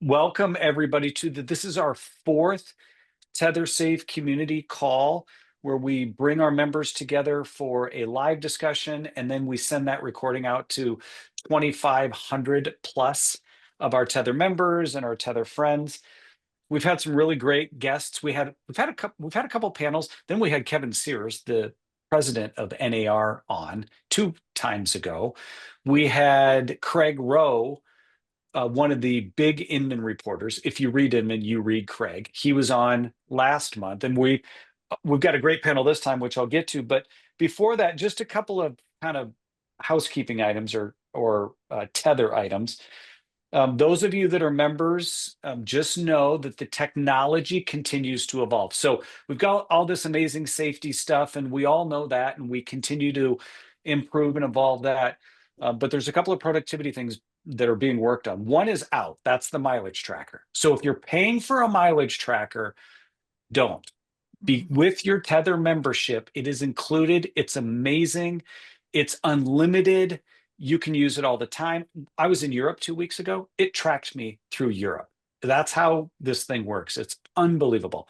Welcome everybody to this is our fourth TetherSAFE community call where we bring our members together for a live discussion, and then we send that recording out to 2,500 plus of our Tether members and our Tether friends. We've had some really great guests. We've had a couple panels. Then we had Kevin Sears, the president of NAR, on 2 times ago. We had Craig Rowe, one of the big Inman reporters. If you read Inman, you read Craig. He was on last month, and we've got a great panel this time, which I'll get to. But before that, just a couple of kind of housekeeping items or Tether items. Those of you that are members, just know that the technology continues to evolve. So we've got all this amazing safety stuff, and we all know that, and we continue to improve and evolve that. But there's a couple of productivity things that are being worked on. One is out. That's the mileage tracker. So if you're paying for a mileage tracker, don't. Be with your Tether membership. It is included. It's amazing. It's unlimited. You can use it all the time. I was in Europe 2 weeks ago. It tracked me through Europe. That's how this thing works. It's unbelievable.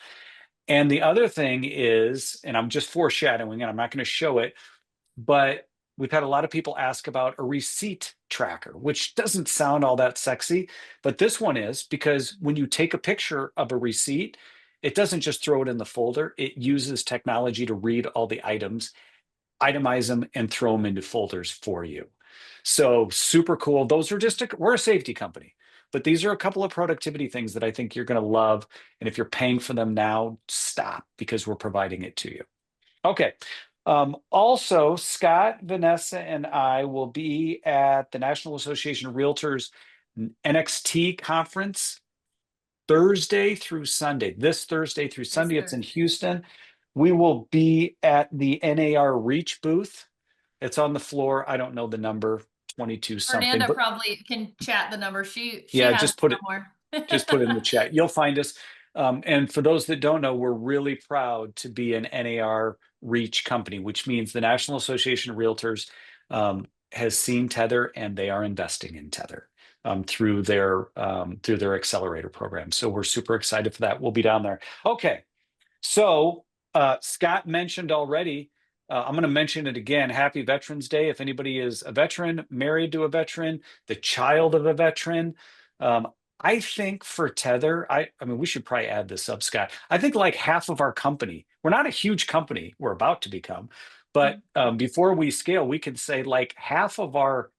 And the other thing is, and I'm just foreshadowing, and I'm not going to show it, but we've had a lot of people ask about a receipt tracker, which doesn't sound all that sexy, but this one is, because when you take a picture of a receipt, it doesn't just throw it in the folder. It uses technology to read all the items, itemize them, and throw them into folders for you. So super cool. Those are we're a safety company, but these are a couple of productivity things that I think you're going to love. And if you're paying for them now, stop, because we're providing it to you. Okay. Also, Scott, Vanessa, and I will be at the National Association of Realtors NXT conference Thursday through Sunday. This Thursday through Sunday, it's in Houston. We will be at the NAR Reach booth. It's on the floor. I don't know the number, 22 something. Fernanda probably can chat the number. She yeah, has just put somewhere. just put it in the chat. You'll find us. And for those that don't know, we're really proud to be an NAR Reach company, which means the National Association of Realtors has seen Tether, and they are investing in Tether through their accelerator program. So we're super excited for that. We'll be down there. Okay, so Scott mentioned already. I'm going to mention it again. Happy Veterans Day. If anybody is a veteran, married to a veteran, the child of a veteran. I think for Tether, I mean, we should probably add this up, Scott. I think like half of our company, we're not a huge company, we're about to become, but before we scale, we could say like half of our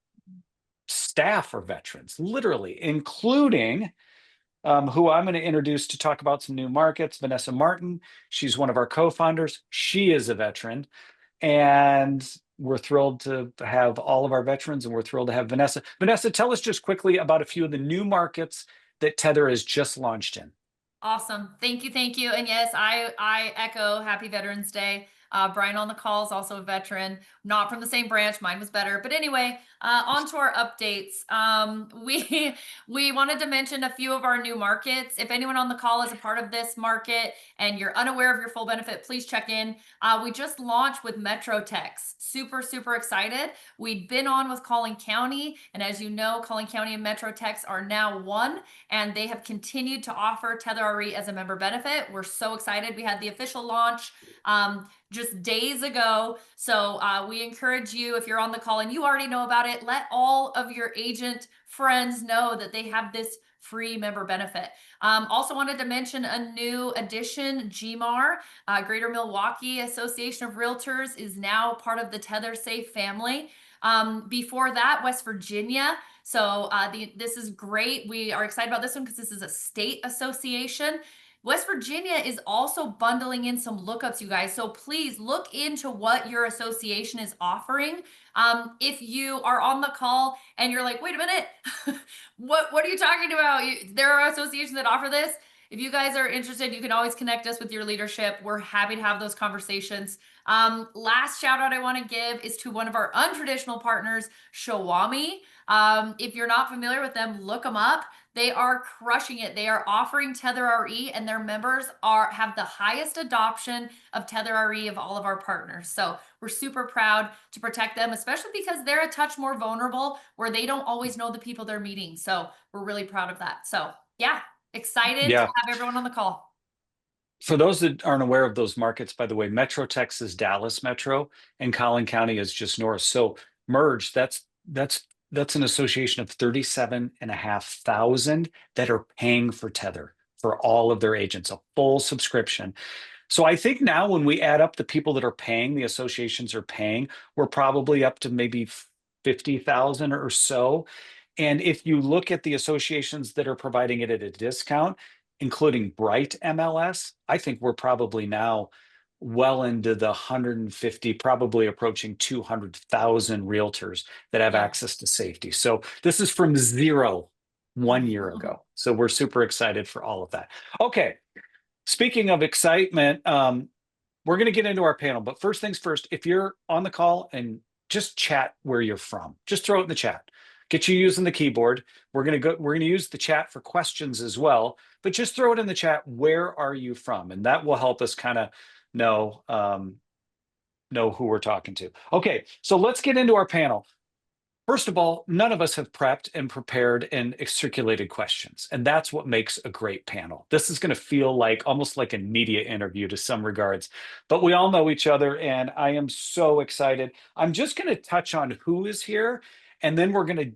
staff are veterans, literally, including who I'm going to introduce to talk about some new markets, Vanessa Martin. She's one of our co-founders. She is a veteran. And we're thrilled to have all of our veterans, and we're thrilled to have Vanessa. Vanessa, tell us just quickly about a few of the new markets that Tether has just launched in. Awesome. Thank you. Thank you. And yes, I echo Happy Veterans Day. Brian on the call is also a veteran, not from the same branch. Mine was better. But anyway, on to our updates. We wanted to mention a few of our new markets. If anyone on the call is a part of this market and you're unaware of your full benefit, please check in. We just launched with Metro Tex. Super, super excited. We'd been on with Collin County. And as you know, Collin County and Metro Tex are now one, and they have continued to offer Tether RE as a member benefit. We're so excited. We had the official launch just days ago. So we encourage you, if you're on the call and you already know about it, let all of your agent friends know that they have this free member benefit. Also wanted to mention a new addition, GMAR, Greater Milwaukee Association of Realtors, is now part of the TetherSAFE family. Before that, West Virginia. So this is great. We are excited about this one because this is a state association. West Virginia is also bundling in some lookups, you guys. So please look into what your association is offering. If you are on the call and you're like, wait a minute, what are you talking about? There are associations that offer this. If you guys are interested, you can always connect us with your leadership. We're happy to have those conversations. Last shout out I want to give is to one of our untraditional partners, Shawami. If you're not familiar with them, look them up. They are crushing it. They are offering Tether RE, and their members have the highest adoption of Tether RE of all of our partners. So we're super proud to protect them, especially because they're a touch more vulnerable, where they don't always know the people they're meeting. So we're really proud of that. So Yeah, excited to Yeah. have everyone on the call. For those that aren't aware of those markets, by the way, Metro Texas, Dallas Metro, and Collin County is just north. So merged, that's an association of 37,500 that are paying for Tether for all of their agents, a full subscription. So I think now when we add up the people that are paying, the associations are paying, we're probably up to maybe 50,000 or so. And if you look at the associations that are providing it at a discount, including Bright MLS, I think we're probably now well into the 150, probably approaching 200,000 realtors that have Yeah. access to safety. So this is from zero 1 year ago. So we're super excited for all of that. Okay. Speaking of excitement, we're going to get into our panel, but first things first, if you're on the call and just chat where you're from, just throw it in the chat. Get you using the keyboard. We're going to use the chat for questions as well, but just throw it in the chat. Where are you from? And that will help us kind of know know who we're talking to. Okay, so let's get into our panel. First of all, none of us have prepped and prepared and circulated questions. And that's what makes a great panel. This is going to feel like almost like a media interview to some regards, but we all know each other and I am so excited. I'm just going to touch on who is here and then we aren't going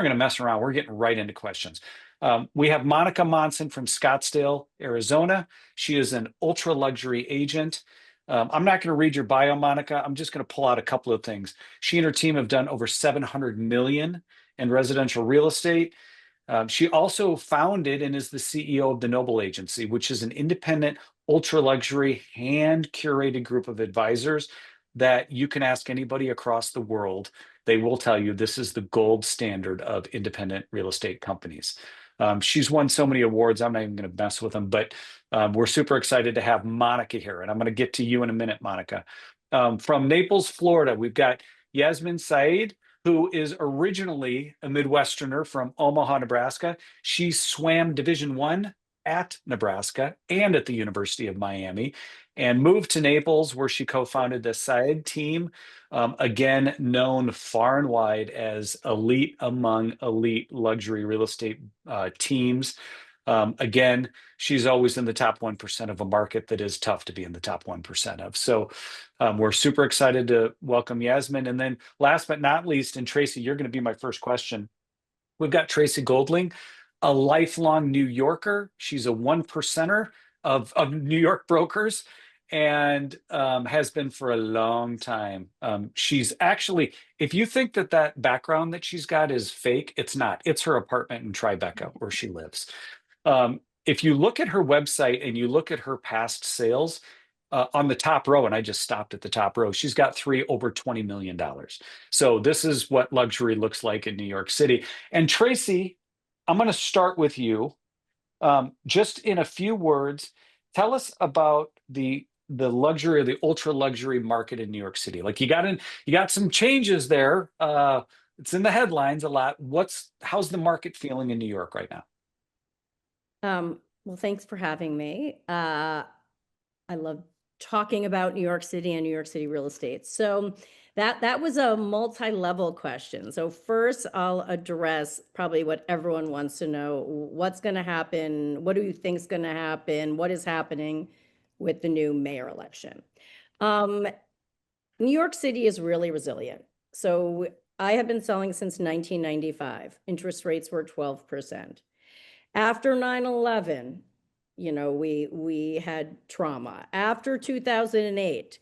to mess around. We're getting right into questions. We have Monica Monson from Scottsdale, Arizona. She is an ultra luxury agent. I'm not going to read your bio, Monica. I'm just going to pull out a couple of things. She and her team have done over 700 million in residential real estate. She also founded and is the CEO of the Noble Agency, which is an independent, ultra luxury, hand curated group of advisors that you can ask anybody across the world. They will tell you this is the gold standard of independent real estate companies. She's won so many awards. I'm not even going to mess with them, but we're super excited to have Monica here. And I'm going to get to you in a minute, Monica. From Naples, Florida, we've got Yasmin Saad, who is originally a Midwesterner from Omaha, Nebraska. She swam Division I at Nebraska and at the University of Miami and moved to Naples, where she co-founded the Saad team, again, known far and wide as elite among elite luxury real estate teams. Again, she's always in the top 1% of a market that is tough to be in the top 1% of. So we're super excited to welcome Yasmin. And then last but not least, and Tracie, you're going to be my first question. We've got Tracie Goldling, a lifelong New Yorker. She's a 1%er of New York brokers and has been for a long time. She's actually, if you think that that background that she's got is fake, it's not. It's her apartment in Tribeca where she lives. If you look at her website and you look at her past sales, on the top row, and I just stopped at the top row, she's got three over $20 million. So this is what luxury looks like in New York City. And Tracie, I'm going to start with you. Just in a few words, tell us about the luxury or the ultra luxury market in New York City. Like you got some changes there. It's in the headlines a lot. How's the market feeling in New York right now? Well, thanks for having me. I love talking about New York City and New York City real estate. So that was a multi-level question. So first, I'll address probably what everyone wants to know. What's going to happen? What do you think is going to happen? What is happening with the new mayor election? New York City is really resilient. So I have been selling since 1995. Interest rates were 12%. After 9/11, we had trauma. After 2008,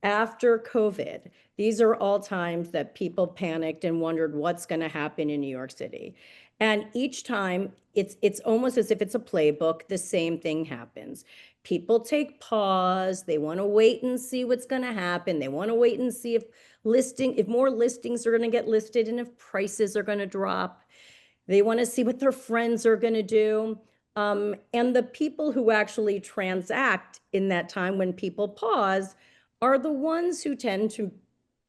after COVID, these are all times that people panicked and wondered what's going to happen in New York City. And each time, it's almost as if it's a playbook. The same thing happens. People take pause. They want to wait and see what's going to happen. They want to wait and see if more listings are going to get listed and if prices are going to drop. They want to see what their friends are going to do. And the people who actually transact in that time when people pause are the ones who tend to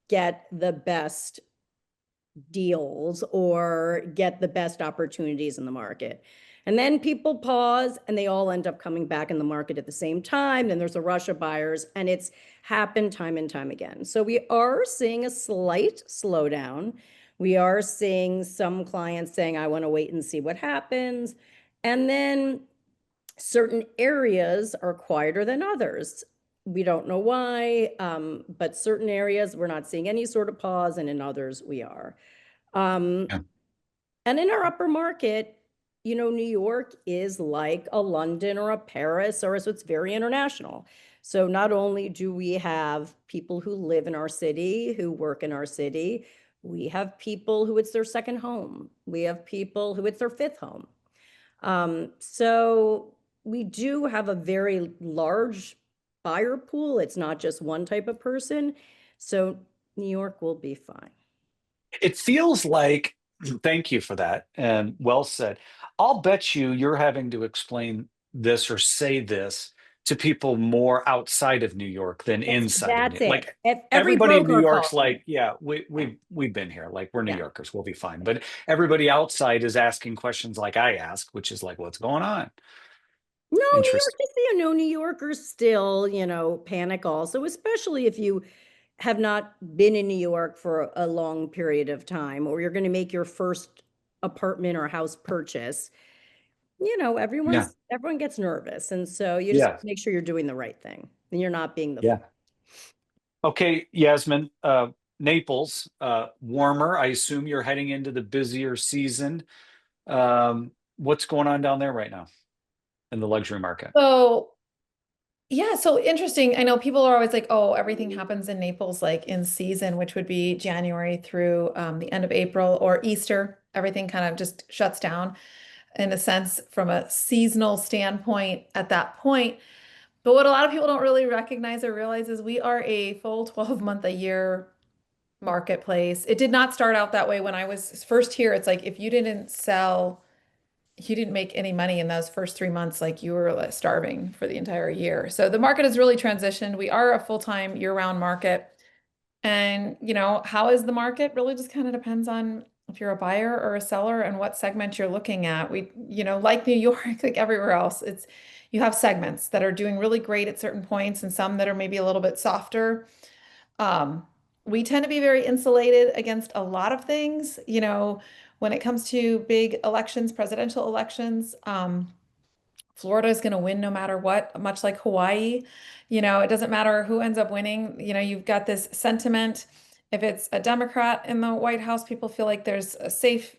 get the best deals or get the best opportunities in the market. And then people pause and they all end up coming back in the market at the same time. Then there's a rush of buyers, and it's happened time and time again. So we are seeing a slight slowdown. We are seeing some clients saying, I want to wait and see what happens. And then certain areas are quieter than others. We don't know why, but certain areas we're not seeing any sort of pause, and in others we are. Yeah. And in our upper market, you know, New York is like a London or a Paris, or so it's very international. So not only do we have people who live in our city, who work in our city, we have people who it's their second home. We have people who it's their fifth home. So we do have a very large buyer pool. It's not just one type of person. So New York will be fine. It feels like, thank you for that, and well said. I'll bet you're having to explain this or say this to people more outside of New York than inside of New That's York. it. Like Every everybody in New broker York's calls me. like, yeah, we've been here. Like we're New Yeah. Yorkers, we'll be fine. But everybody outside is asking questions like I ask, which is like, what's going on? No, New York, Interesting. just so you know, New Yorkers still, you know, panic also, especially if you have not been in New York for a long period of time, or you're going to make your first apartment or house purchase. You know, Yeah. everyone gets nervous. And so you just Yeah. make sure you're doing the right thing and you're not being the Yeah. fool. Okay, Yasmin, Naples, warmer. I assume you're heading into the busier season. What's going on down there right now in the luxury market? So, yeah, so interesting. I know people are always like, oh, everything happens in Naples like in season, which would be January through the end of April or Easter. Everything kind of just shuts down in a sense from a seasonal standpoint at that point. But what a lot of people don't really recognize or realize is we are a full 12-month a year marketplace. It did not start out that way when I was first here. It's like if you didn't sell, you didn't make any money in those first 3 months, like you were like starving for the entire year. So the market has really transitioned. We are a full-time year-round market. And, you know, how is the market really just kind of depends on if you're a buyer or a seller and what segment you're looking at. We, you know, like New York, like everywhere else, it's you have segments that are doing really great at certain points and some that are maybe a little bit softer. Um, we tend to be very insulated against a lot of things, you know, when it comes to big elections, presidential elections. Florida is going to win no matter what, much like Hawaii. You know, it doesn't matter who ends up winning. You know, you've got this sentiment. If it's a Democrat in the White House, people feel like there's a safe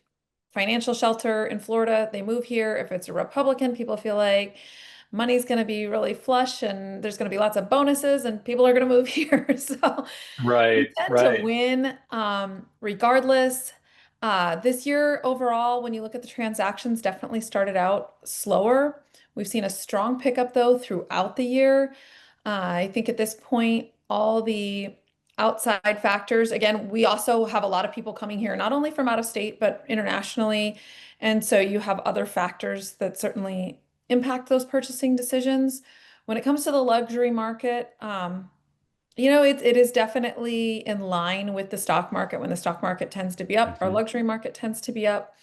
financial shelter in Florida. They move here. If it's a Republican, people feel like money's going to be really flush and there's going to be lots of bonuses and people are going to move here. So we Right, tend to right. win regardless. This year overall, when you look at the transactions, definitely started out slower. We've seen a strong pickup though throughout the year. I think at this point, all the outside factors, again, we also have a lot of people coming here, not only from out of state, but internationally. And so you have other factors that certainly impact those purchasing decisions. When it comes to the luxury market, you know, it is definitely in line with the stock market. When the stock market tends to be up, our Mhm. luxury market tends to be up.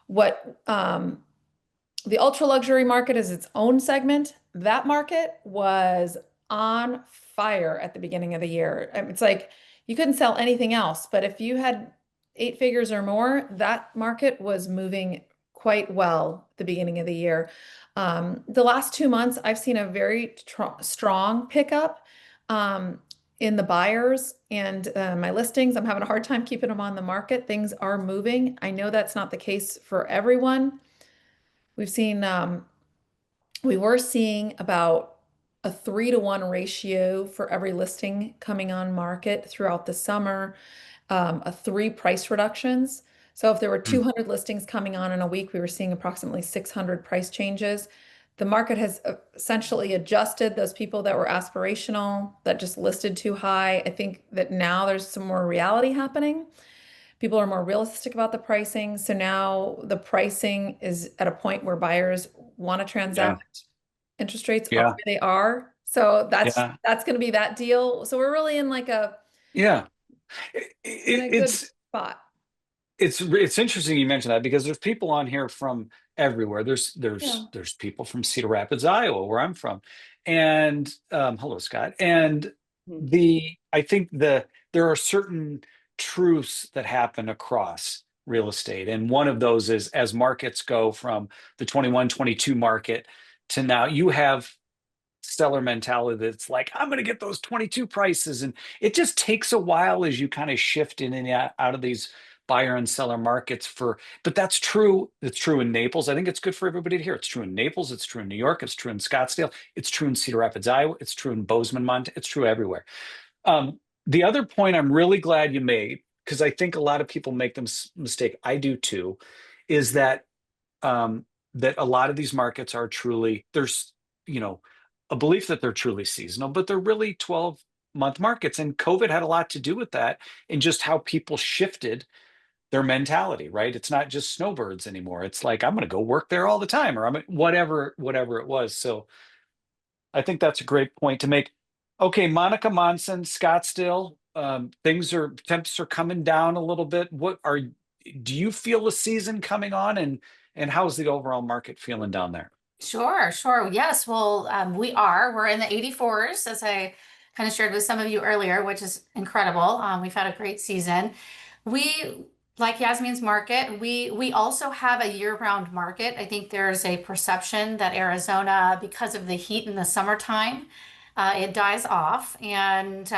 What the ultra luxury market is its own segment. That market was on fire at the beginning of the year. It's like you couldn't sell anything else, but if you had 8 figures or more, that market was moving quite well at the beginning of the year. The last 2 months, I've seen a very strong pickup in the buyers and my listings. I'm having a hard time keeping them on the market. Things are moving. I know that's not the case for everyone. We've seen, we were seeing about a 3-to-1 ratio for every listing coming on market throughout the summer, a 3 price reductions. So if there were Mm. 200 listings coming on in a week, we were seeing approximately 600 price changes. The market has essentially adjusted those people that were aspirational, that just listed too high. I think that now there's some more reality happening. People are more realistic about the pricing. So now the pricing is at a point where buyers want to Yeah, transact. Interest rates are yeah, where they are. So yeah, that's going to be that deal. So we're really in like yeah. in a good It's spot. it's interesting you mentioned that because there's people on here from everywhere. There's Yeah. there's there's people from Cedar Rapids, Iowa, where I'm from, and hello, Scott. And I think there are certain truths that happen across. real estate. And one of those is, as markets go from the 21, 22 market to now, you have seller mentality that's like, I'm going to get those 22 prices. And it just takes a while as you kind of shift in and out of these buyer and seller markets but that's true. It's true in Naples. I think it's good for everybody to hear. It's true in Naples. It's true in New York. It's true in Scottsdale. It's true in Cedar Rapids, Iowa. It's true in Bozeman, Montana. It's true everywhere. The other point I'm really glad you made, because I think a lot of people make this mistake, I do too, is that that a lot of these markets are truly, there's, a belief that they're truly seasonal, but they're really 12-month markets. And COVID had a lot to do with that and just how people shifted their mentality, right? It's not just snowbirds anymore. It's like, I'm going to go work there all the time, or whatever it was. So I think that's a great point to make. Okay, Monica, Monson, Scottsdale, temps are coming down a little bit. Do you feel the season coming on, and how's the overall market feeling down there? Sure, sure. Yes. Well, we're in the 84s, as I kind of shared with some of you earlier, which is incredible. We've had a great season. We, like Yasmin's market, we also have a year-round market. I think there's a perception that Arizona, because of the heat in the summertime, it dies off. And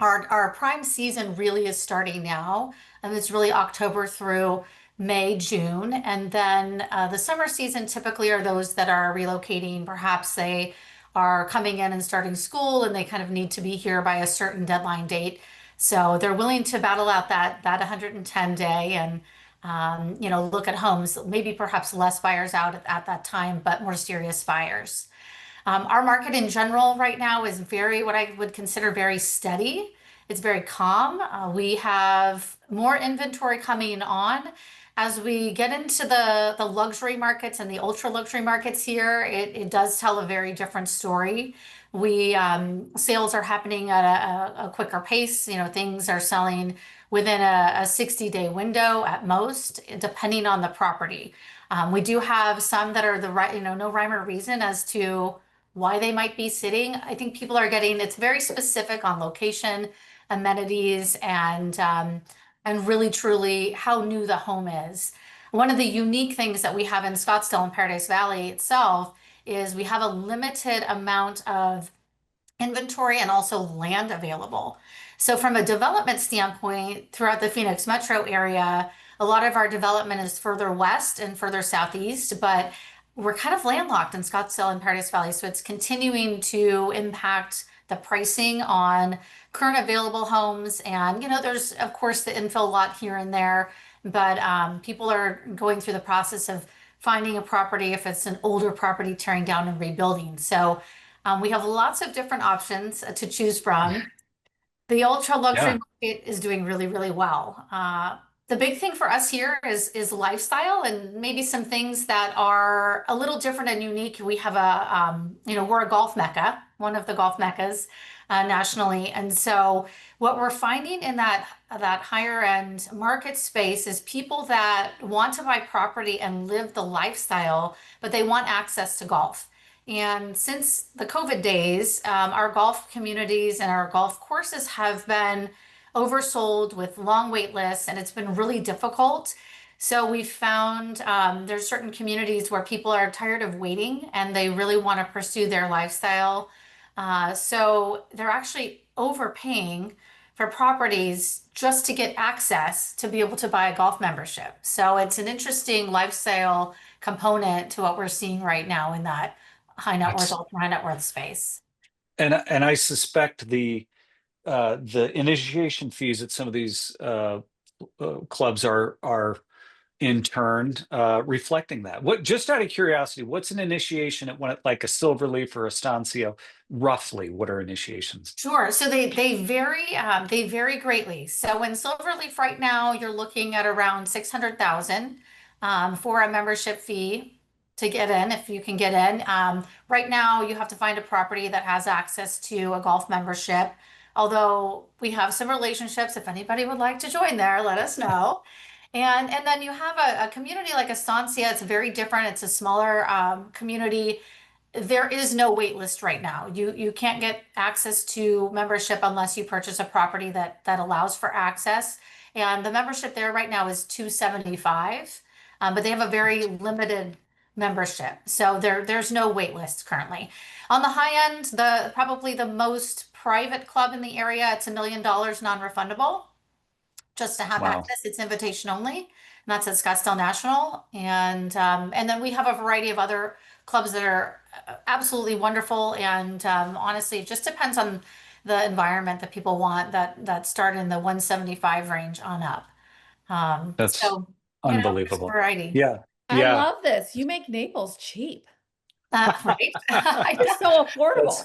our prime season really is starting now, and it's really October through May, June. And then the summer season typically are those that are relocating. Perhaps they are coming in and starting school and they kind of need to be here by a certain deadline date. So they're willing to battle out that 110 day and look at homes, maybe perhaps less buyers out at that time, but more serious buyers. Our market in general right now is what I would consider very steady. It's very calm. We have more inventory coming on. As we get into the luxury markets and the ultra luxury markets here, it does tell a very different story. Sales are happening at a quicker pace. Things are selling within a 60-day window at most, depending on the property. We do have some that are no rhyme or reason as to why they might be sitting. I think people are it's very specific on location, amenities, and really truly how new the home is. One of the unique things that we have in Scottsdale and Paradise Valley itself is we have a limited amount of inventory and also land available. So from a development standpoint, throughout the Phoenix metro area, a lot of our development is further west and further southeast, but we're kind of landlocked in Scottsdale and Paradise Valley. So it's continuing to impact the pricing on current available homes. And, there's, of course, the infill lot here and there, but people are going through the process of finding a property if it's an older property, tearing down and rebuilding. So we have lots of different options to choose from. The ultra luxury market is doing really, really well. The big thing for us here is lifestyle and maybe some things that are a little different and unique. We have we're a golf mecca, one of the golf meccas nationally. And so what we're finding in that higher end market space is people that want to buy property and live the lifestyle, but they want access to golf. And since the COVID days, our golf communities and our golf courses have been oversold with long wait lists, and it's been really difficult. So we found there's certain communities where people are tired of waiting and they really want to pursue their lifestyle. So they're actually overpaying for properties just to get access to be able to buy a golf membership. So it's an interesting lifestyle component to what we're seeing right now in that high net worth, ultra high net worth space. And I suspect the initiation fees at some of these clubs are in turn reflecting that. Just out of curiosity, what's an initiation at one, like a Silverleaf or a Estancia? Roughly, what are initiations? Sure. So they vary greatly. So in Silverleaf right now, you're looking at around 600,000 for a membership fee to get in, if you can get in. Right now, you have to find a property that has access to a golf membership. Although we have some relationships, if anybody would like to join there, let us know. And then you have a community like Estancia. It's very different. It's a smaller community. There is no wait list right now. You can't get access to membership unless you purchase a property that allows for access. and the membership there right now is $275, but they have a very limited membership, so there's no wait list currently. On the high end, probably the most private club in the area, it's $1 million non-refundable just to have Wow. access. It's invitation only, and that's at Scottsdale National. And then we have a variety of other clubs that are absolutely wonderful. And honestly, it just depends on the environment that people want that start in the 175 range on up. That's So, there's unbelievable. variety. Yeah. I Yeah. love this. You make Naples cheap. Right? I It's so affordable.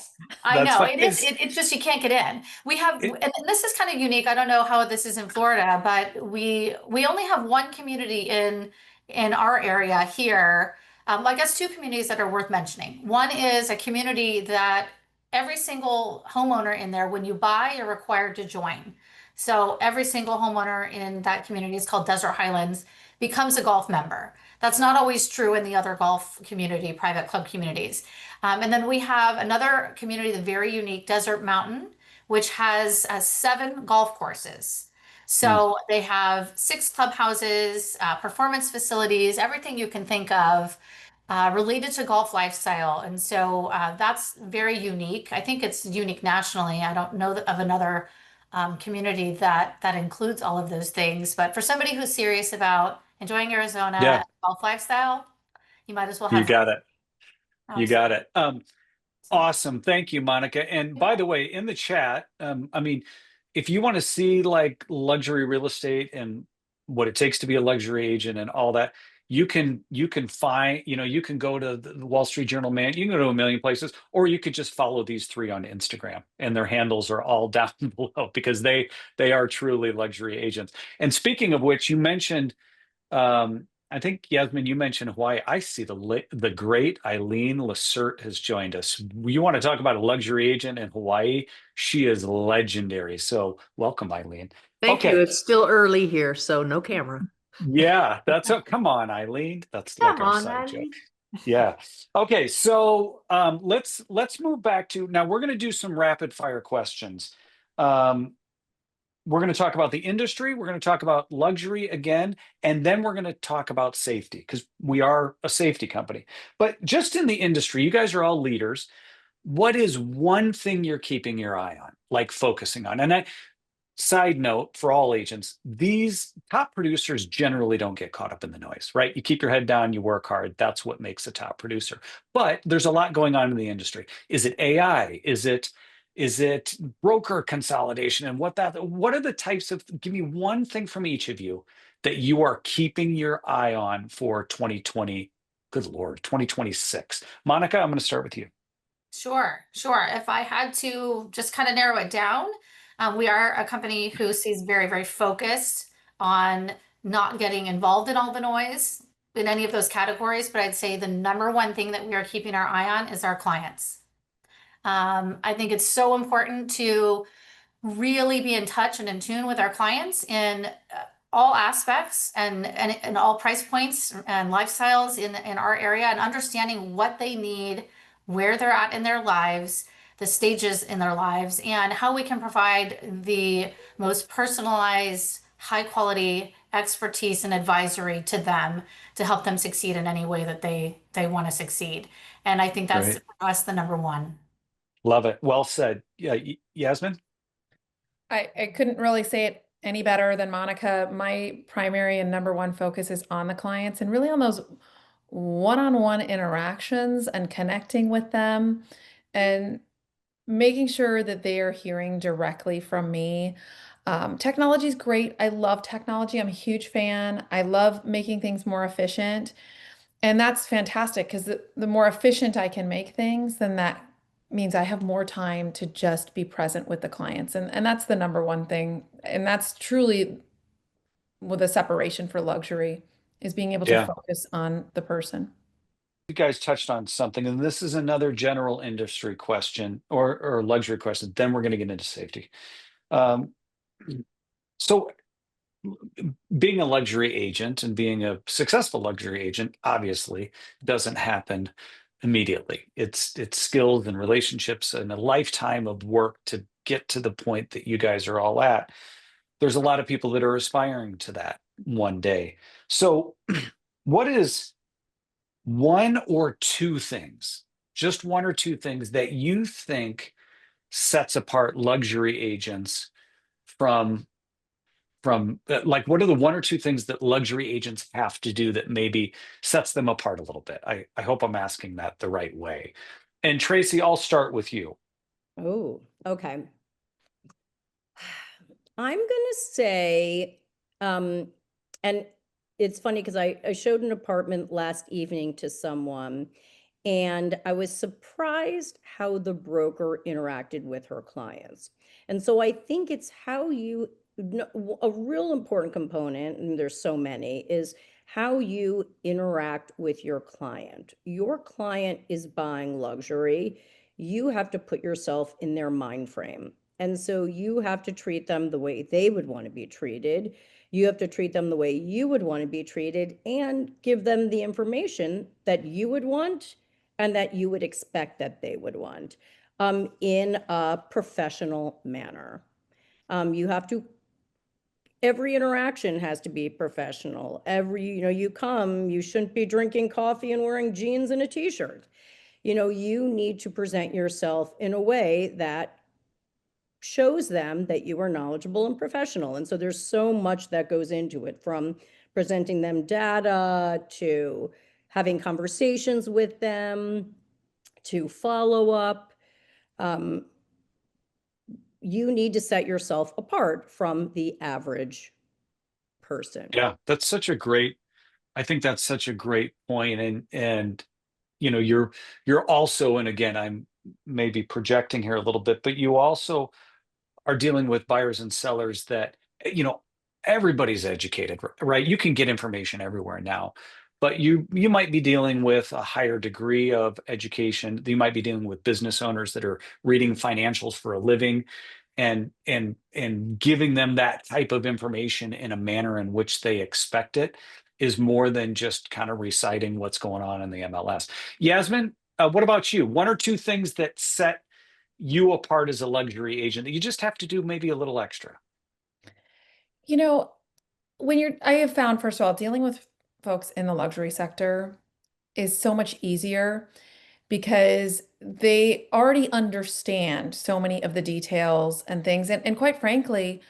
I That's know fine. it is. It's just you can't get in. We have, and this is kind of unique. I don't know how this is in Florida, but we only have one community in our area here. Well, I guess two communities that are worth mentioning. One is a community that every single homeowner in there, when you buy, you're required to join. So every single homeowner in that community is called Desert Highlands, becomes a golf member. That's not always true in the other golf community, private club communities. And then we have another community that's very unique, Desert Mountain, which has 7 golf courses. So they have 6 clubhouses, performance facilities, everything you can think of related to golf lifestyle. And so that's very unique. I think it's unique nationally. I don't know of another community that includes all of those things. But for somebody who's serious about enjoying Arizona Yeah. golf lifestyle, you might as well You have. got it. You got Absolutely. it. Awesome. Thank you, Monica. And by the way, in the chat, I mean, if you want to see like luxury real estate and what it takes to be a luxury agent and all that, you can find, you can go to the Wall Street Journal, man, you can go to a million places, or you could just follow these 3 on Instagram, and their handles are all down below because they are truly luxury agents. And speaking of which, you mentioned I think, Yasmin, you mentioned Hawaii. I see the great Eileen Lacerte has joined us. You want to talk about a luxury agent in Hawaii? She is legendary. So welcome, Eileen. Thank you. Okay. It's still early here, so no camera. Yeah, come on, Eileen. That's like Come our on, side joke. Eileen. Yeah. Okay. So let's move back to now. We're going to do some rapid fire questions. We're going to talk about the industry. We're going to talk about luxury again, and then we're going to talk about safety because we are a safety company. But just in the industry, you guys are all leaders. What is one thing you're keeping your eye on, like focusing on? And that side note for all agents, these top producers generally don't get caught up in the noise, right? You keep your head down, you work hard. That's what makes a top producer. But there's a lot going on in the industry. Is it AI? Is it broker consolidation? And what are the types of, give me one thing from each of you that you are keeping your eye on for 2020, good Lord, 2026. Monica, I'm going to start with you. Sure. If I had to just kind of narrow it down, we are a company who sees very, very focused on not getting involved in all the noise in any of those categories. But I'd say the number one thing that we are keeping our eye on is our clients. I think it's so important to really be in touch and in tune with our clients in all aspects and all price points and lifestyles in our area, and understanding what they need, where they're at in their lives, the stages in their lives, and how we can provide the most personalized, high quality expertise and advisory to them to help them succeed in any way that they want to succeed. And I think that's Great. for us the number one. Love it. Well said. Yeah, Yasmin? I couldn't really say it any better than Monica. My primary and number one focus is on the clients and really on those one-on-one interactions and connecting with them and making sure that they are hearing directly from me. Technology is great. I love technology. I'm a huge fan. I love making things more efficient. And that's fantastic because the more efficient I can make things, then that means I have more time to just be present with the clients. And that's the number one thing. And that's truly with a separation for luxury is being able to Yeah. focus on the person. You guys touched on something, and this is another general industry question or luxury question. Then we're going to get into safety. Um, so being a luxury agent and being a successful luxury agent obviously doesn't happen immediately. It's skills and relationships and a lifetime of work to get to the point that you guys are all at. there's a lot of people that are aspiring to that one day. So what is one or two things, just one or two things that you think sets apart luxury agents from like, what are the one or two things that luxury agents have to do that maybe sets them apart a little bit? I hope I'm asking that the right way. And Tracie, I'll start with you. Oh, okay. I'm gonna say, and it's funny because I showed an apartment last evening to someone, and I was surprised how the broker interacted with her clients. And so I think it's how you, a real important component, and there's so many, is how you interact with your client. Your client is buying luxury. You have to put yourself in their mind frame. And so you have to treat them the way they would want to be treated. You have to treat them the way you would want to be treated and give them the information that you would want and that you would expect that they would want, in a professional manner. You have to, every interaction has to be professional. You come, you shouldn't be drinking coffee and wearing jeans and a t-shirt. You need to present yourself in a way that shows them that you are knowledgeable and professional. And so there's so much that goes into it, from presenting them data to having conversations with them to follow up. You need to set yourself apart from the average person. Yeah, that's such a great, I think that's such a great point. And you're also, and again, I'm maybe projecting here a little bit, but you also are dealing with buyers and sellers that, everybody's educated, right? You can get information everywhere now, but you might be dealing with a higher degree of education. You might be dealing with business owners that are reading financials for a living, and giving them that type of information in a manner in which they expect it is more than just kind of reciting what's going on in the MLS. Yasmin, what about you? One or two things that set you apart as a luxury agent that you just have to do maybe a little extra? You know, I have found, first of all, dealing with folks in the luxury sector is so much easier because they already understand so many of the details and things. And quite frankly,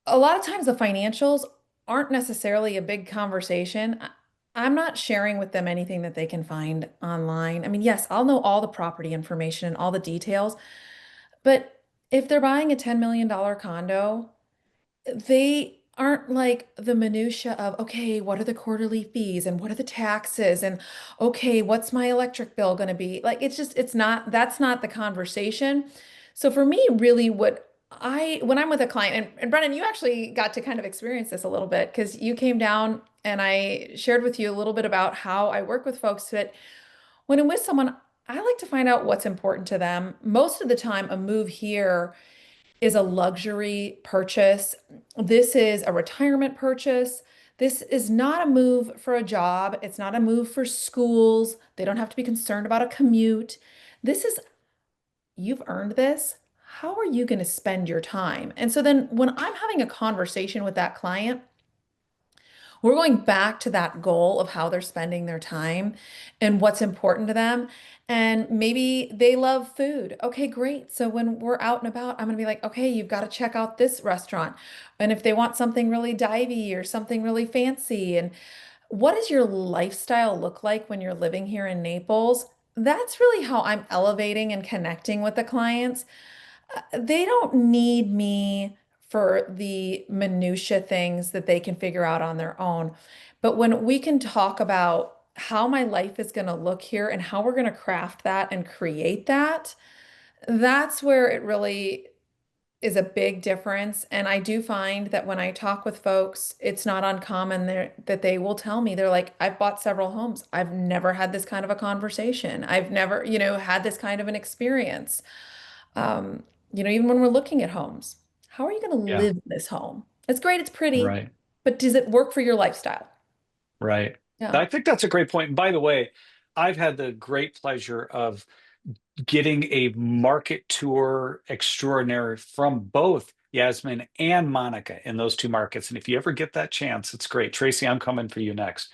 a lot of times the financials aren't necessarily a big conversation. I'm not sharing with them anything that they can find online. I mean, yes, I'll know all the property information and all the details, but if they're buying a $10 million condo, they aren't like the minutia of, okay, what are the quarterly fees and what are the taxes and okay, what's my electric bill going to be? Like it's not, that's not the conversation. So for me, really when I'm with a client, and Brennan, you actually got to kind of experience this a little bit because you came down and I shared with you a little bit about how I work with folks. That when I'm with someone, I like to find out what's important to them. Most of the time, a move here is a luxury purchase. This is a retirement purchase. This is not a move for a job. It's not a move for schools. They don't have to be concerned about a commute. This is, you've earned this. How are you going to spend your time? And so then when I'm having a conversation with that client, we're going back to that goal of how they're spending their time and what's important to them. And maybe they love food. Okay, great. So when we're out and about, I'm going to be like, okay, you've got to check out this restaurant. And if they want something really divey or something really fancy, and what does your lifestyle look like when you're living here in Naples? That's really how I'm elevating and connecting with the clients. They don't need me for the minutia things that they can figure out on their own. But when we can talk about how my life is going to look here and how we're going to craft that and create that, that's where it really is a big difference. And I do find that when I talk with folks, it's not uncommon that they will tell me, they're like, I've bought several homes. I've never had this kind of a conversation. I've never, had this kind of an experience. Um, Even when we're looking at homes, how are you going to Yeah, live in this home? It's great, it's pretty, right, but does it work for your lifestyle? right. Yeah. I think that's a great point. And by the way, I've had the great pleasure of getting a market tour extraordinary from both Yasmin, and Monica in those 2 markets. And if you ever get that chance, it's great. Tracie, I'm coming for you next.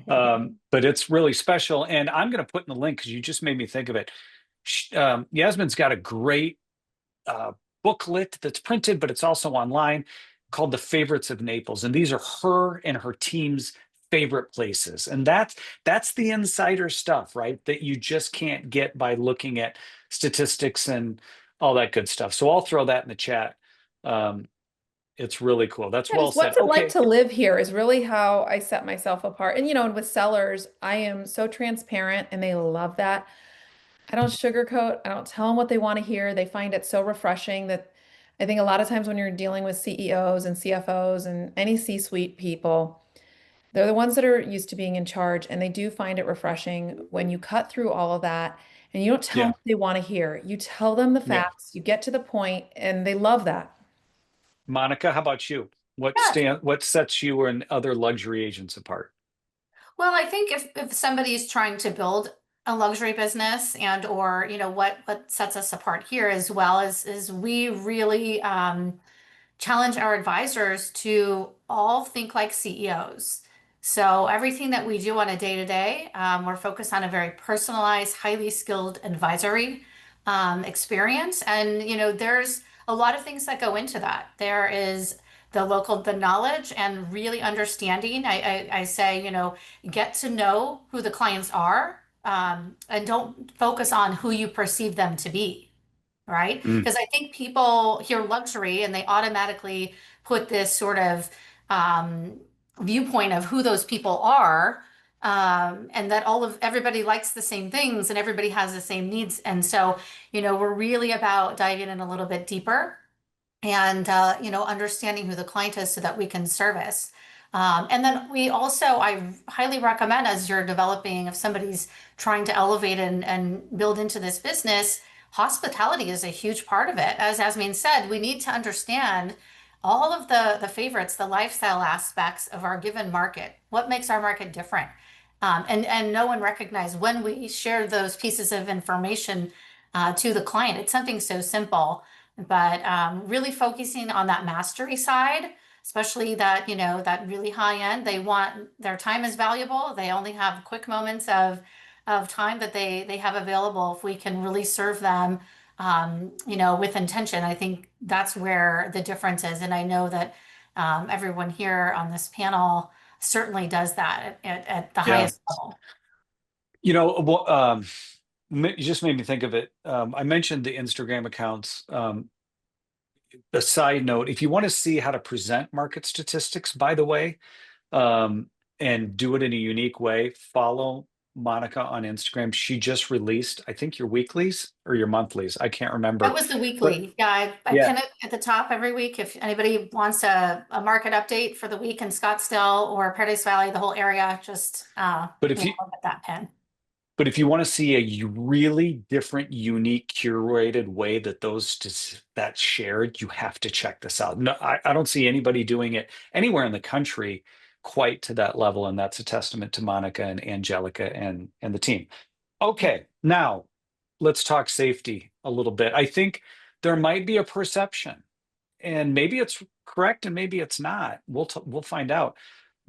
But it's really special. And I'm going to put in the link because you just made me think of it. Yasmin's got a great booklet that's printed, but it's also online, called The Favorites of Naples. And these are her and her team's favorite places. And that's the insider stuff, right? That you just can't get by looking at statistics and all that good stuff. So I'll throw that in the chat. It's really cool. That's Yeah, well just said. what's it like Okay. to live here is really how I set myself apart. And and with sellers, I am so transparent and they love that. I don't sugarcoat. I don't tell them what they want to hear. They find it so refreshing that I think a lot of times when you're dealing with CEOs and CFOs and any C-suite people, they're the ones that are used to being in charge, and they do find it refreshing when you cut through all of that and you don't tell them Yeah. what they want to hear. You tell them the Yeah. facts, you get to the point, and they love that. Monica, how about you? Yeah. What sets you and other luxury agents apart? Well, I think if somebody's trying to build a luxury business and or what sets us apart here as well is we really challenge our advisors to all think like CEOs. So everything that we do on a day to day, we're focused on a very personalized, highly skilled advisory experience. And there's a lot of things that go into that. There is the knowledge and really understanding. I say, get to know who the clients are, and don't focus on who you perceive them to be, right? Mm, Because I think people hear luxury and they automatically put this sort of viewpoint of who those people are, and that everybody likes the same things and everybody has the same needs. And so, we're really about diving in a little bit deeper and understanding who the client is so that we can service. And then I highly recommend, as you're developing, if somebody's trying to elevate and build into this business, hospitality is a huge part of it. As Yasmin said, we need to understand all of the favorites, the lifestyle aspects of our given market. What makes our market different? And know and recognize when we share those pieces of information to the client. It's something so simple, but really focusing on that mastery side, especially that really high end. They want their time is valuable. They only have quick moments of time that they have available. If we can really serve them, with intention, I think that's where the difference is. And I know that everyone here on this panel certainly does that at the yeah. highest level. You just made me think of it. I mentioned the Instagram accounts. A side note, if you want to see how to present market statistics, by the way, and do it in a unique way, follow Monica on Instagram. She just released, I think, your weeklies or your monthlies. I can't remember. That was the But weekly. Yeah, I yeah, pin it at the top every week. If anybody wants a market update for the week in Scottsdale or Paradise Valley, the whole area, just but if you look at that pin. But if you want to see a really different, unique, curated way that that's shared, you have to check this out. No, I don't see anybody doing it anywhere in the country quite to that level, and that's a testament to Monica and Angelica and the team. Okay, now let's talk safety a little bit. I think there might be a perception, and maybe it's correct and maybe it's not. We'll find out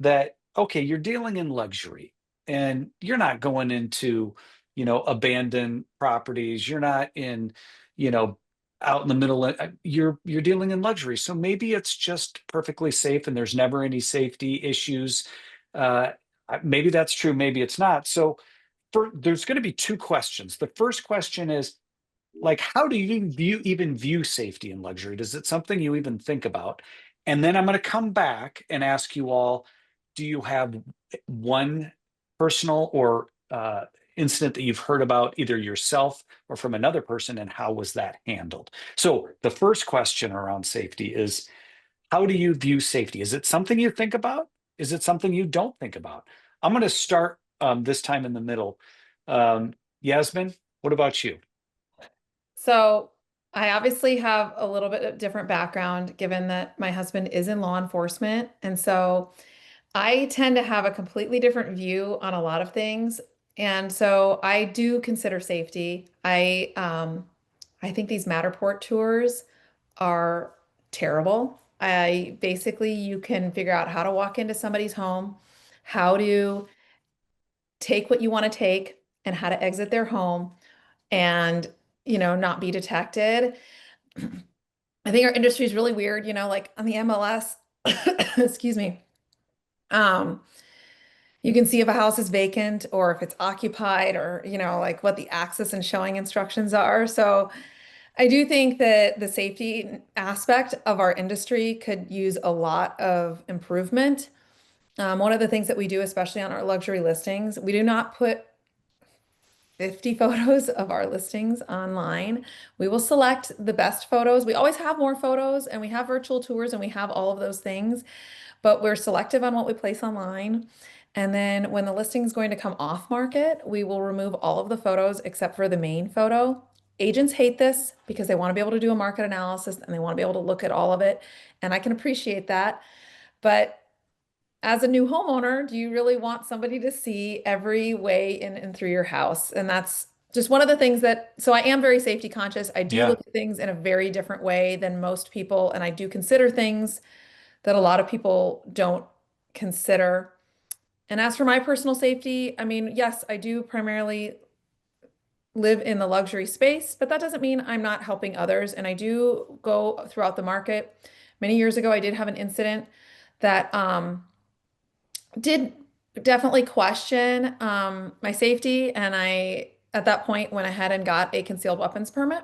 that, okay, you're dealing in luxury and you're not going into, abandoned properties. You're not in, you know, out in the middle. You're dealing in luxury. So maybe it's just perfectly safe and there's never any safety issues. Uh, Maybe that's true. Maybe it's not. So there's going to be 2 questions. The first question is, like, how do you even view safety and luxury? Is it something you even think about? And then I'm going to come back and ask you all, do you have one personal or incident that you've heard about either yourself or from another person, and how was that handled? So the first question around safety is, how do you view safety? Is it something you think about? Is it something you don't think about? I'm going to start this time in the middle. Yasmin, what about you? So I obviously have a little bit of different background given that my husband is in law enforcement. And so I tend to have a completely different view on a lot of things. And so I do consider safety. I think these Matterport tours are terrible. I basically, you can figure out how to walk into somebody's home, how to take what you want to take, and how to exit their home and, not be detected. I think our industry is really weird, like on the MLS, excuse me. You can see if a house is vacant or if it's occupied or, like what the access and showing instructions are. So I do think that the safety aspect of our industry could use a lot of improvement. One of the things that we do, especially on our luxury listings, we do not put 50 photos of our listings online. We will select the best photos. We always have more photos and we have virtual tours and we have all of those things, but we're selective on what we place online. And then when the listing is going to come off market, we will remove all of the photos except for the main photo. Agents hate this because they want to be able to do a market analysis and they want to be able to look at all of it. And I can appreciate that. But as a new homeowner, do you really want somebody to see every way in and through your house? And that's just one of the things so I am very safety conscious. I do Yeah. look at things in a very different way than most people. And I do consider things that a lot of people don't consider. And as for my personal safety, I mean, yes, I do primarily live in the luxury space, but that doesn't mean I'm not helping others. And I do go throughout the market. Many years ago, I did have an incident that did definitely question my safety. And I, at that point, went ahead and got a concealed weapons permit.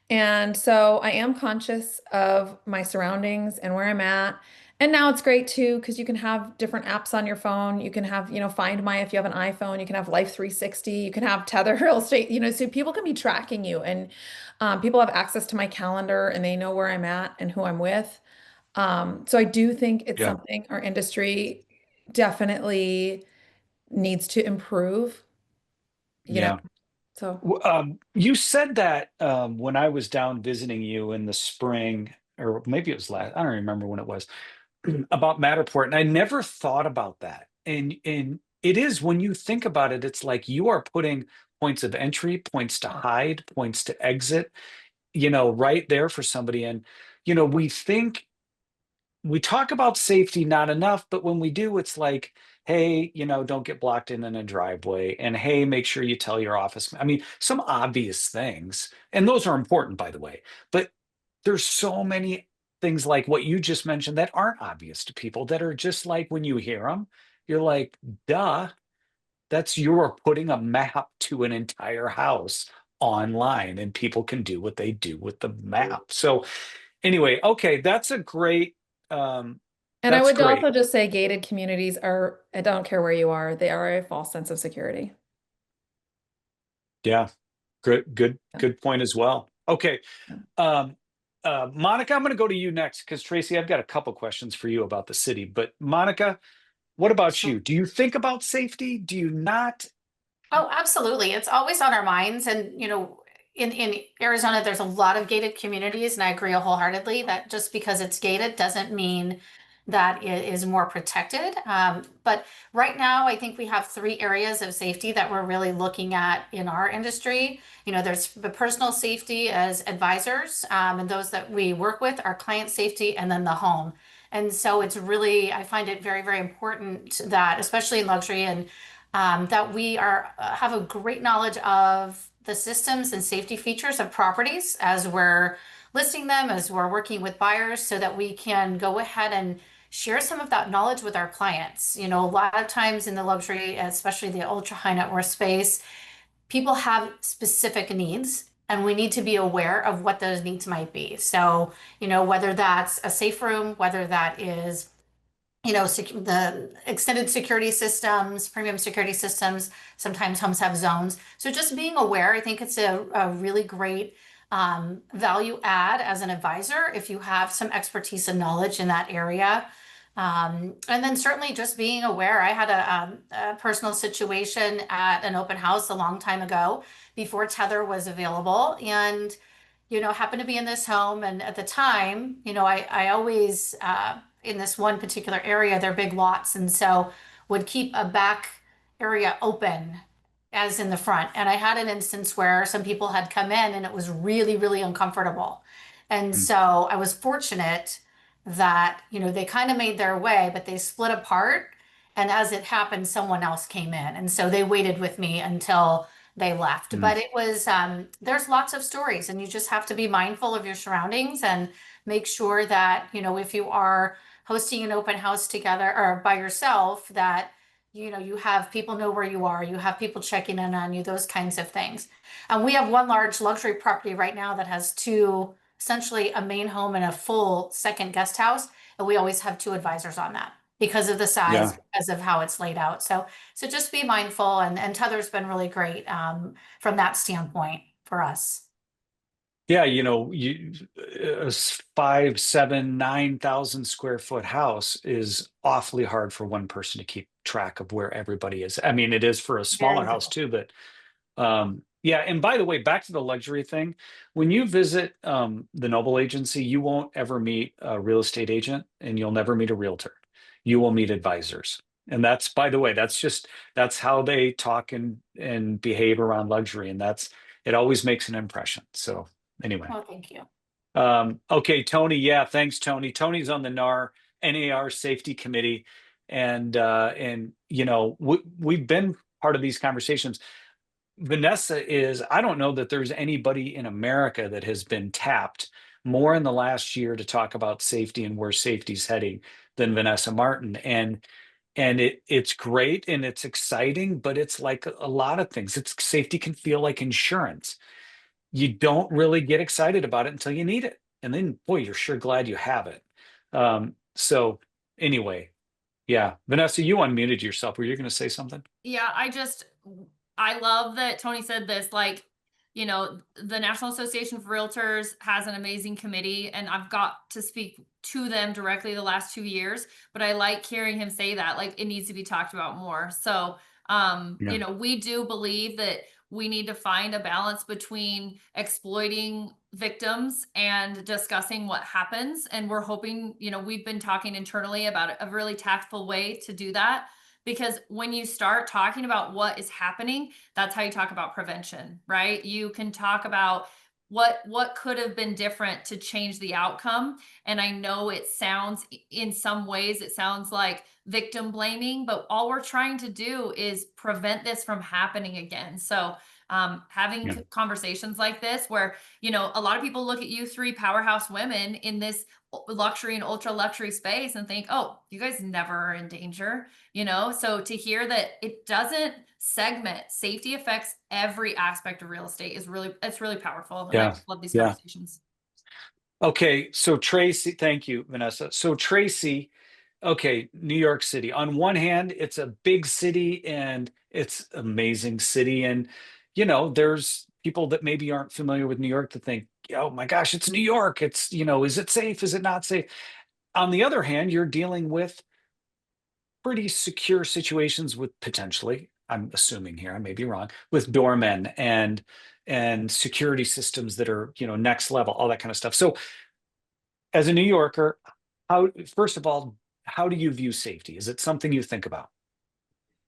And so I am conscious of my surroundings and where I'm at. And now it's great too, because you can have different apps on your phone. You can have, Find My if you have an iPhone. You can have Life 360. You can have Tether Real Estate, so people can be tracking you. And people have access to my calendar and they know where I'm at and who I'm with. So I do think it's Yeah. something our industry definitely needs to improve, Yeah. So You said that when I was down visiting you in the spring, or maybe it was last, I don't remember when it was, about Matterport, and I never thought about that. And it is, when you think about it, it's like you are putting points of entry, points to hide, points to exit, right there for somebody. And we talk about safety not enough, but when we do, it's like, hey, don't get blocked in a driveway, and hey, make sure you tell your office. I mean, some obvious things, and those are important, by the way, but there's so many things like what you just mentioned that aren't obvious to people, that are just like, when you hear them, you're like, duh, you're putting a map to an entire house online, and people can do what they do with the map. So anyway, okay, um and I that's would great. also just say gated communities are, I don't care where you are, they are a false sense of security. Yeah, good point as well. Okay. Yeah. Monica, I'm going to go to you next, because Tracie, I've got a couple questions for you about the city. But Monica, what about So- you? Do you think about safety? Do you not? Oh, absolutely. It's always on our minds. And, in Arizona, there's a lot of gated communities, and I agree wholeheartedly that just because it's gated doesn't mean that it is more protected. But right now, I think we have three areas of safety that we're really looking at in our industry. There's the personal safety as advisors, and those that we work with, our client safety, and then the home. And so it's really, I find it very, very important that, especially in luxury, and that we have a great knowledge of the systems and safety features of properties as we're listing them, as we're working with buyers, so that we can go ahead and share some of that knowledge with our clients. A lot of times in the luxury, especially the ultra high net worth space, people have specific needs, and we need to be aware of what those needs might be. So, whether that's a safe room, whether that is the extended security systems, premium security systems, sometimes homes have zones. So just being aware, I think it's a really great value add as an advisor if you have some expertise and knowledge in that area. And then certainly just being aware. I had a personal situation at an open house a long time ago before Tether was available. And happened to be in this home. And at the time, I always, in this one particular area, they're big lots. And so would keep a back area open as in the front. And I had an instance where some people had come in and it was really, really uncomfortable. And Mm. so I was fortunate that, you know, they kind of made their way, but they split apart. And as it happened, someone else came in. And so they waited with me until they left. Mm. But it was, there's lots of stories, and you just have to be mindful of your surroundings and make sure that, you know, if you are hosting an open house together or by yourself, that, you know, you have people know where you are, you have people checking in on you, those kinds of things. And we have one large luxury property right now that has two, essentially a main home and a full second guest house. And we always have two advisors on that because of the size, Yeah. because of how it's laid out. So just be mindful, and Tether's been really great from that standpoint for us. Yeah, you know, a 5, 7, 9,000 square foot house is awfully hard for one person to keep track of where everybody is. I mean, it is for a smaller Very house difficult. too, but yeah. And by the way, back to the luxury thing, when you visit the Noble Agency, you won't ever meet a real estate agent, and you'll never meet a realtor. You will meet advisors. And that's, by the way, that's how they talk and behave around luxury. And it always makes an impression. So anyway. Oh, thank you. Okay, Tony. Yeah, thanks, Tony. Tony's on the NAR Safety Committee, and you know, we've been part of these conversations. Vanessa is, I don't know that there's anybody in America that has been tapped more in the last year to talk about safety and where safety's heading than Vanessa Martin. And it's great and it's exciting, but it's like a lot of things. Safety can feel like insurance. You don't really get excited about it until you need it. And then, boy, you're sure glad you have it. So anyway, yeah. Vanessa, you unmuted yourself. Were you going to say something? Yeah, I love that Tony said this. Like, you know, the National Association for Realtors has an amazing committee, and I've got to speak to them directly the last 2 years, but I like hearing him say that, like, it needs to be talked about more. So, Yeah. you know, we do believe that we need to find a balance between exploiting victims and discussing what happens. And we're hoping, you know, we've been talking internally about a really tactful way to do that. Because when you start talking about what is happening, that's how you talk about prevention, right? You can talk about what could have been different to change the outcome. And I know it sounds, in some ways, it sounds like victim blaming, but all we're trying to do is prevent this from happening again. So having Yeah. conversations like this, where, you know, a lot of people look at you three powerhouse women in this luxury and ultra luxury space and think, oh, you guys never are in danger, you know? So to hear that it doesn't segment, safety affects every aspect of real estate it's really powerful. And I Yeah. just love these Yeah. conversations. Okay. So Tracie, thank you, Vanessa. So Tracie, okay, New York City. On one hand, it's a big city and it's amazing city. And, you know, there's people that maybe aren't familiar with New York that think, oh my gosh, it's New York. It's, you know, is it safe? Is it not safe? On the other hand, you're dealing with pretty secure situations with potentially, I'm assuming here, I may be wrong, with doormen and security systems that are, you know, next level, all that kind of stuff. So as a New Yorker, first of all, how do you view safety? Is it something you think about?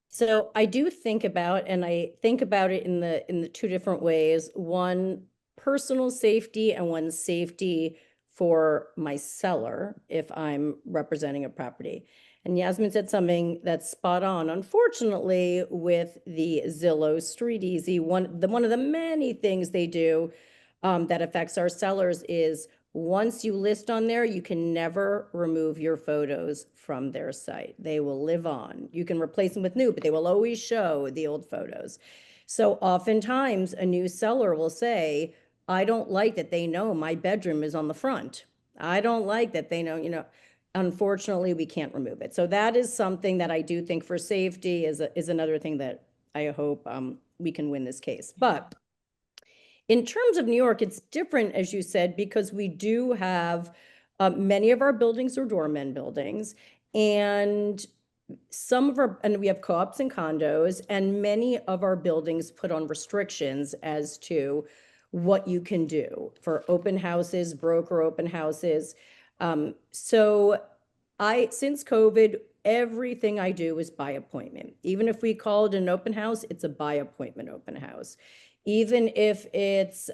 So I do think about, and I think about it in the two different ways. One, personal safety, and one, safety for my seller if I'm representing a property. And Yasmin said something that's spot on. Unfortunately, with the Zillow Street Easy, one of the many things they do that affects our sellers is, once you list on there, you can never remove your photos from their site. They will live on. You can replace them with new, but they will always show the old photos. So oftentimes a new seller will say, I don't like that they know my bedroom is on the front. I don't like that they know, you know. Unfortunately, we can't remove it. So that is something that I do think for safety is another thing that I hope we can win this case. But in terms of New York, it's different, as you said, because we do have many of our buildings are doorman buildings, and we have co-ops and condos, and many of our buildings put on restrictions as to what you can do for open houses, broker open houses. So since COVID, everything I do is by appointment. Even if we call it an open house, it's a by appointment open house. Even if it's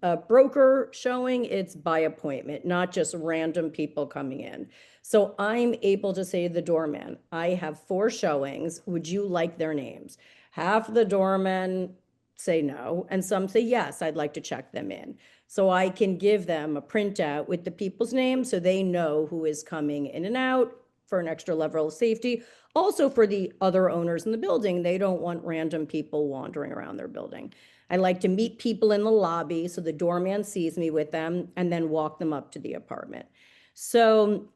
a broker showing, it's by appointment, not just random people coming in. So I'm able to say to the doorman, I have 4 showings. Would you like their names? Half of the doormen say no, and some say yes, I'd like to check them in. So I can give them a printout with the people's names so they know who is coming in and out for an extra level of safety. Also for the other owners in the building, they don't want random people wandering around their building. I like to meet people in the lobby so the doorman sees me with them and then walk them up to the apartment. So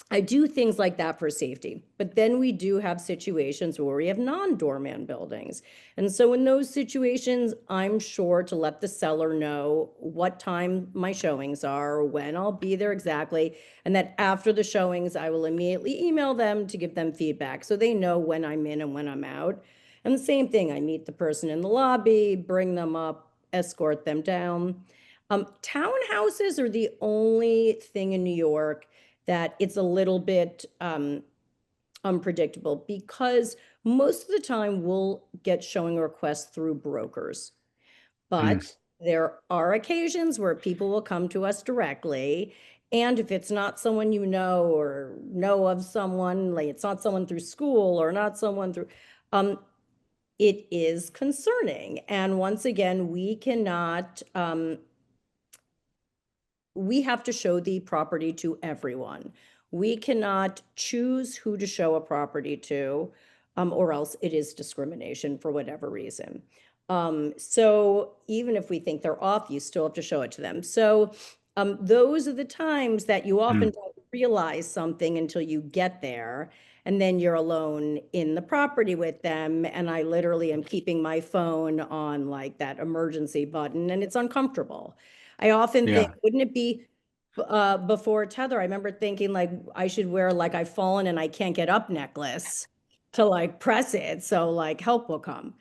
I do things like that for safety, but then we do have situations where we have non-doorman buildings. And so in those situations, I'm sure to let the seller know what time my showings are, when I'll be there exactly, and that after the showings, I will immediately email them to give them feedback so they know when I'm in and when I'm out. And the same thing, I meet the person in the lobby, bring them up, escort them down. Townhouses are the only thing in New York that it's a little bit unpredictable because most of the time we'll get showing requests through brokers. But there are occasions where people will come to us directly. And if it's not someone you know or know of someone, like it's not someone through school or not someone through, it is concerning. And once again, we cannot, we have to show the property to everyone. We cannot choose who to show a property to, or else it is discrimination for whatever reason. So even if we think they're off, you still have to show it to them. So those are the times that you often don't realize something until you get there. And then you're alone in the property with them. And I literally am keeping my phone on like that emergency button, and it's uncomfortable. I often think, wouldn't it be before Tether? I remember thinking like I should wear like I've fallen and I can't get up necklace to like press it. So like help will come.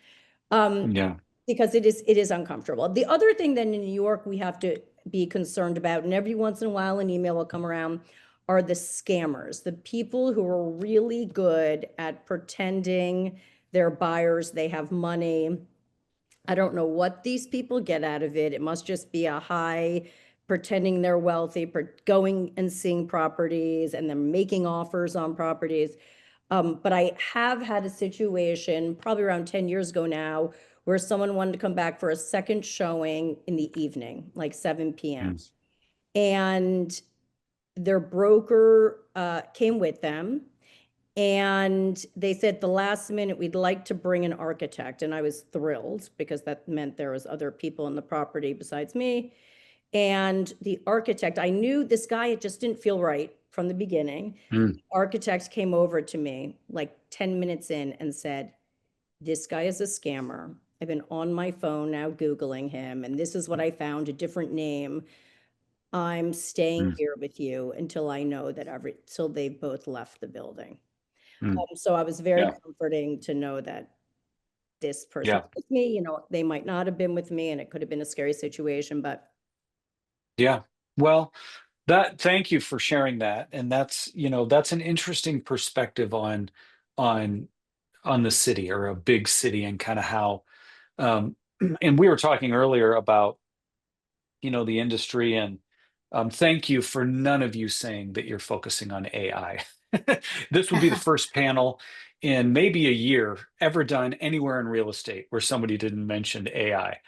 Because it is uncomfortable. The other thing then in New York we have to be concerned about, and every once in a while an email will come around, are the scammers, the people who are really good at pretending they're buyers, they have money. I don't know what these people get out of it. It must just be a high pretending they're wealthy, going and seeing properties and then making offers on properties. But I have had a situation probably around 10 years ago now where someone wanted to come back for a second showing in the evening, like 7 p.m. And their broker came with them. And they said the last minute, we'd like to bring an architect. And I was thrilled because that meant there was other people in the property besides me. And the architect, I knew this guy, it just didn't feel right from the beginning. The architect came over to me like 10 minutes in and said, this guy is a scammer. I've been on my phone now Googling him, and this is what I found, a different name. I'm staying here with you until I know that till they've both left the building. So I was very comforting to know that this person was with me, they might not have been with me and it could have been a scary situation, but. Yeah. Well, thank you for sharing that. And that's an interesting perspective on the city, or a big city, and kind of how, and we were talking earlier about, the industry, and thank you for none of you saying that you're focusing on AI. This would be the first panel in maybe a year ever done anywhere in real estate where somebody didn't mention AI.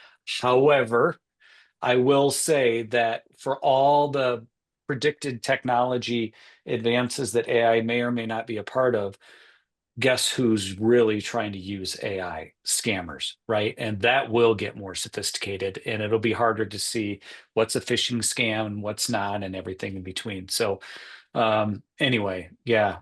However, I will say that for all the predicted technology advances that AI may or may not be a part of, guess who's really trying to use AI? Scammers, right? And that will get more sophisticated, and it'll be harder to see what's a phishing scam and what's not, and everything in between. So anyway, yeah.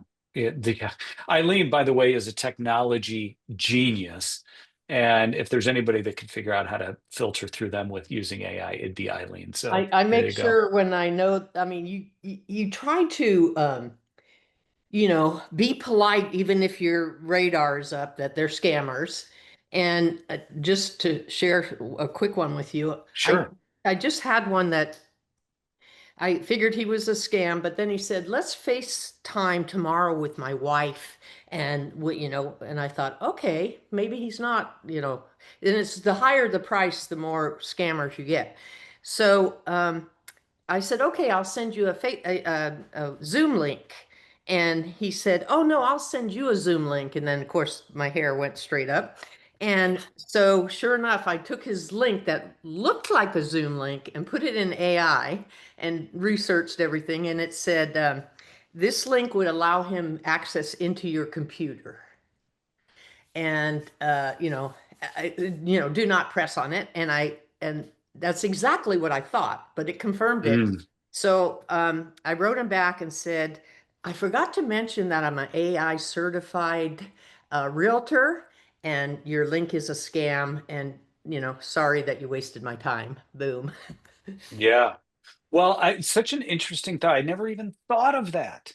Eileen, by the way, is a technology genius. And if there's anybody that could figure out how to filter through them with using AI, it'd be Eileen. So I there make you go. sure when I know, I mean, you try to, be polite, even if your radar's up that they're scammers. And just to share a quick one with you, Sure. I just had one that I figured he was a scam, but then he said, let's FaceTime tomorrow with my wife. And and I thought, okay, maybe he's not, and it's the higher the price, the more scammers you get. So I said, okay, I'll send you a Zoom link. And he said, oh no, I'll send you a Zoom link. And then of course my hair went straight up. And so sure enough, I took his link that looked like a Zoom link and put it in AI and researched everything. And it said, this link would allow him access into your computer. And do not press on it. And that's exactly what I thought, but it confirmed it. Mm. So I wrote him back and said, I forgot to mention that I'm an AI certified realtor, and your link is a scam, and sorry that you wasted my time. Boom. Yeah. Well, such an interesting thought. I never even thought of that.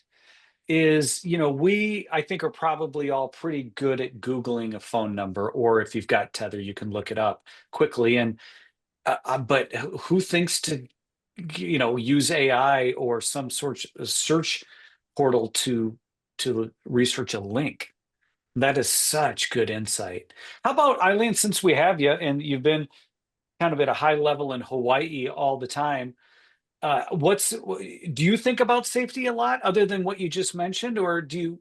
We, I think, are probably all pretty good at Googling a phone number, or if you've got Tether, you can look it up quickly. And but who thinks to, use AI or some sort of search portal to research a link? That is such good insight. How about Eileen, since we have you and you've been kind of at a high level in Hawaii all the time, do you think about safety a lot other than what you just mentioned, or do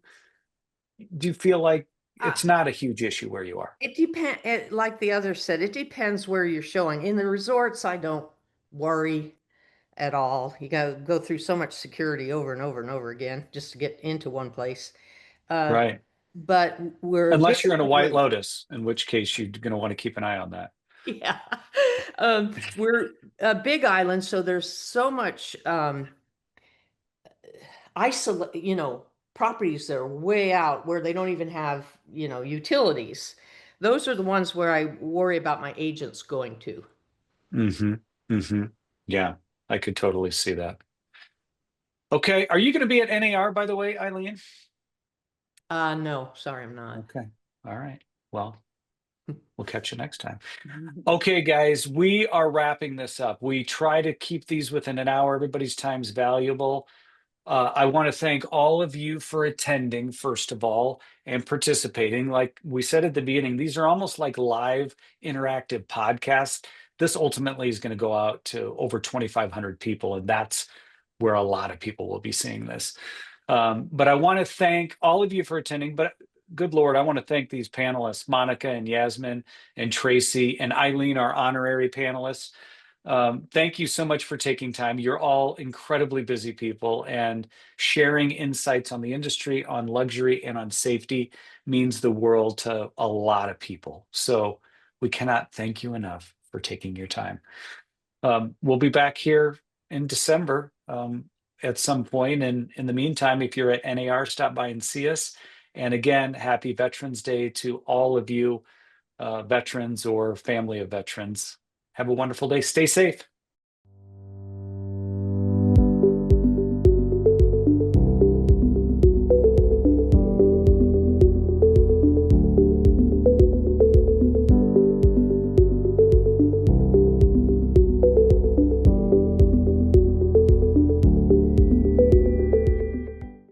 you feel like Uh, it's not a huge issue where you are? It depends, like the other said, it depends where you're showing. In the resorts, I don't worry at all. You got to go through so much security over and over and over again just to get into one place. Uh, Right. but we're a big Unless you're in a White island. Lotus, in which case you're going to want to keep an eye on that. Yeah. We're a big island, so there's so much properties that are way out where they don't even have, utilities. Those are the ones where I worry about my agents going to. Mm-hmm. Mm-hmm. Yeah, I could totally see that. Okay. Are you going to be at NAR, by the way, Eileen? No, sorry, I'm not. Okay. All right. Well, we'll catch you next time. Okay, guys, we are wrapping this up. We try to keep these within an hour. Everybody's time's valuable. I want to thank all of you for attending, first of all, and participating. Like we said at the beginning, these are almost like live interactive podcasts. This ultimately is going to go out to over 2,500 people, and that's where a lot of people will be seeing this. But I want to thank all of you for attending. But good Lord, I want to thank these panelists, Monica and Yasmin and Tracie and Eileen, our honorary panelists. Thank you so much for taking time. You're all incredibly busy people, and sharing insights on the industry, on luxury, and on safety means the world to a lot of people. So we cannot thank you enough for taking your time. We'll be back here in December at some point. And in the meantime, if you're at NAR, stop by and see us. And again, happy Veterans Day to all of you, veterans or family of veterans. Have a wonderful day. Stay safe.